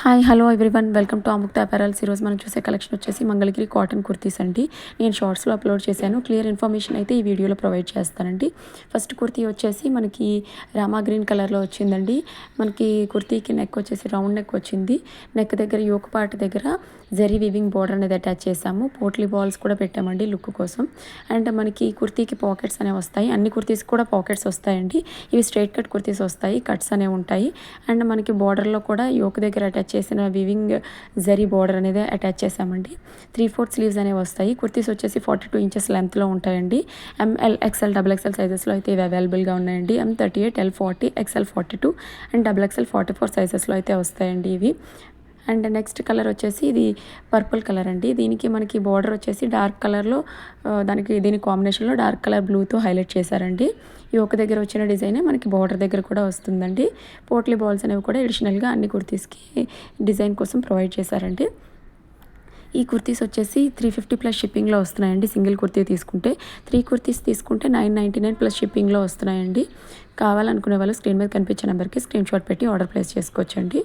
Hi hello everyone welcome to Amukta apparels. ఈరోజు మనం చూసే కలెక్షన్ వచ్చేసి మంగళగిరి కాటన్ కుర్తీస్ అండి. నేను షార్ట్స్లో అప్లోడ్ చేశాను. క్లియర్ ఇన్ఫర్మేషన్ అయితే ఈ వీడియోలో ప్రొవైడ్ చేస్తానండి. ఫస్ట్ కుర్తీ వచ్చేసి మనకి రామా గ్రీన్ కలర్లో వచ్చిందండి. మనకి కుర్తీకి నెక్ వచ్చేసి రౌండ్ నెక్ వచ్చింది. నెక్ దగ్గర యోక్ పార్ట్ దగ్గర జరీ వీవింగ్ బోర్డర్ అనేది అటాచ్ చేసాము. పోట్లీ బాల్స్ కూడా పెట్టామండి లుక్ కోసం. అండ్ మనకి కుర్తీకి పాకెట్స్ అనేవి వస్తాయి. అన్ని కుర్తీస్ కూడా పాకెట్స్ వస్తాయండి. ఇవి స్ట్రైట్ కట్ కుర్తీస్ వస్తాయి, కట్స్ అనేవి ఉంటాయి. అండ్ మనకి బార్డర్లో కూడా యోక్ దగ్గర అటాచ్ చేసిన వివింగ్ జరీ బార్డర్ అనేది అటాచ్ చేసామండి. 3/4 స్లీవ్స్ అనేవి వస్తాయి. కుర్తీస్ వచ్చేసి 42 ఇంచెస్ లెంత్లో ఉంటాయండి. ఎంఎల్ ఎక్స్ఎల్ డబుల్ ఎక్స్ఎల్ సైజెస్లో అయితే ఇవి అవైలబుల్గా ఉన్నాయండి. M38, L40, XL 42 and XXL 44 సైజెస్లో అయితే వస్తాయండి ఇవి. అండ్ నెక్స్ట్ కలర్ వచ్చేసి ఇది పర్పుల్ కలర్ అండి. దీనికి మనకి బార్డర్ వచ్చేసి డార్క్ కలర్లో దీని కాంబినేషన్లో డార్క్ కలర్ బ్లూతో హైలైట్ చేశారండి. ఈ ఒక దగ్గర వచ్చిన డిజైనే మనకి బార్డర్ దగ్గర కూడా వస్తుందండి. పోట్లీ బాల్స్ అనేవి కూడా అడిషనల్గా అన్ని కుర్తీస్కి డిజైన్ కోసం ప్రొవైడ్ చేశారండి. ఈ కుర్తీస్ వచ్చేసి 350 ప్లస్ షిప్పింగ్లో వస్తున్నాయండి. సింగిల్ కుర్తీ తీసుకుంటే 3 కుర్తీస్ తీసుకుంటే 999 ప్లస్ షిప్పింగ్లో వస్తున్నాయండి. కావాలనుకునే వాళ్ళు స్క్రీన్ మీద కనిపించే నెంబర్కి స్క్రీన్ షాట్ పెట్టి ఆర్డర్ ప్లేస్ చేసుకోవచ్చండి.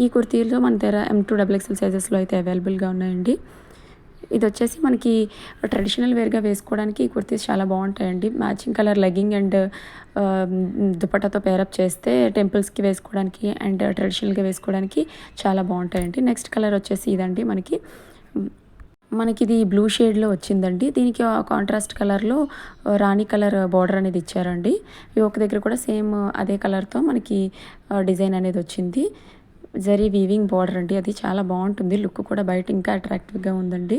ఈ కుర్తీలో మన దగ్గర M2 XXL సైజెస్లో అయితే అవైలబుల్గా ఉన్నాయండి. ఇది వచ్చేసి మనకి ట్రెడిషనల్ వేర్గా వేసుకోవడానికి ఈ కుర్తీస్ చాలా బాగుంటాయండి. మ్యాచింగ్ కలర్ లెగ్గింగ్ అండ్ దుపట్టాతో పేరప్ చేస్తే టెంపుల్స్కి వేసుకోవడానికి అండ్ ట్రెడిషనల్గా వేసుకోవడానికి చాలా బాగుంటాయండి. నెక్స్ట్ కలర్ వచ్చేసి ఇదండి. మనకి ఇది బ్లూ షేడ్లో వచ్చిందండి. దీనికి కాంట్రాస్ట్ కలర్లో రాణి కలర్ బార్డర్ అనేది ఇచ్చారండి. ఈ ఒక దగ్గర కూడా సేమ్ అదే కలర్తో మనకి డిజైన్ అనేది వచ్చింది. జరీ వీవింగ్ బార్డర్ అండి. అది చాలా బాగుంటుంది. లుక్ కూడా బయట ఇంకా అట్రాక్టివ్గా ఉందండి.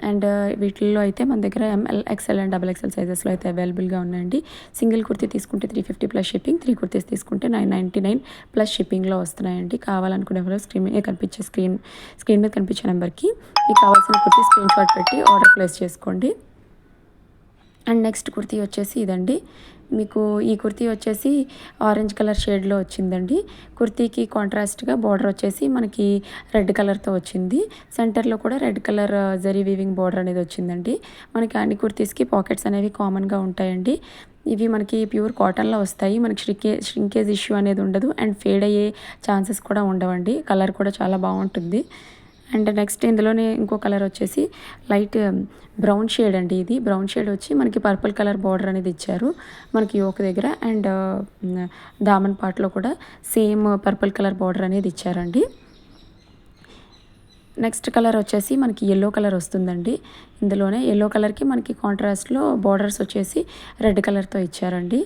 అండ్ వీటిల్లో అయితే మన దగ్గర ML, XL అండ్ XXL సైజెస్లో అయితే అవైలబుల్గా ఉన్నాయండి. సింగిల్ కుర్తీ తీసుకుంటే 350 ప్లస్ షిప్పింగ్, 3 కుర్తీస్ తీసుకుంటే 999 ప్లస్ షిప్పింగ్లో వస్తున్నాయండి. కావాలనుకునే వాళ్ళు స్క్రీన్ మీద కనిపించే నెంబర్కి మీకు కావాల్సిన కుర్తీ స్క్రీన్ షాట్ పెట్టి ఆర్డర్ ప్లేస్ చేసుకోండి. అండ్ నెక్స్ట్ కుర్తీ వచ్చేసి ఇదండి. మీకు ఈ కుర్తీ వచ్చేసి ఆరెంజ్ కలర్ షేడ్లో వచ్చిందండి. కుర్తీకి కాంట్రాస్ట్గా బార్డర్ వచ్చేసి మనకి రెడ్ కలర్తో వచ్చింది. సెంటర్లో కూడా red colour zari weaving border అనేది వచ్చిందండి. మనకి అన్ని కుర్తీస్కి పాకెట్స్ అనేవి కామన్గా ఉంటాయండి. ఇవి మనకి ప్యూర్ కాటన్లో వస్తాయి. మనకి ష్రింకేజ్ ఇష్యూ అనేది ఉండదు అండ్ ఫేడ్ అయ్యే ఛాన్సెస్ కూడా ఉండవండి. కలర్ కూడా చాలా బాగుంటుంది. అండ్ నెక్స్ట్ ఇందులోనే ఇంకో కలర్ వచ్చేసి లైట్ బ్రౌన్ షేడ్ అండి. ఇది బ్రౌన్ షేడ్ వచ్చి మనకి పర్పుల్ కలర్ బార్డర్ అనేది ఇచ్చారు మనకి యోక్ దగ్గర అండ్ దామన్ పార్ట్లో కూడా సేమ్ పర్పుల్ కలర్ బార్డర్ అనేది ఇచ్చారండి. నెక్స్ట్ కలర్ వచ్చేసి మనకి ఎల్లో కలర్ వస్తుందండి. ఇందులోనే ఎల్లో కలర్కి మనకి కాంట్రాస్ట్లో బార్డర్స్ వచ్చేసి రెడ్ కలర్తో ఇచ్చారండి.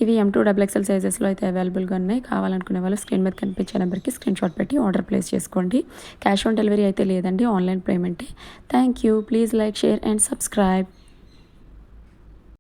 ఇవి M2 XXL సైజెస్లో అయితే అవైలబుల్గా ఉన్నాయి. కావాలనుకునే వాళ్ళు స్క్రీన్ మీద కనిపించే నెంబర్కి స్క్రీన్ షాట్ పెట్టి ఆర్డర్ ప్లేస్ చేసుకోండి. క్యాష్ ఆన్ డెలివరీ అయితే లేదండి, ఆన్లైన్ పేమెంటే. Thank you. Please like, share and subscribe.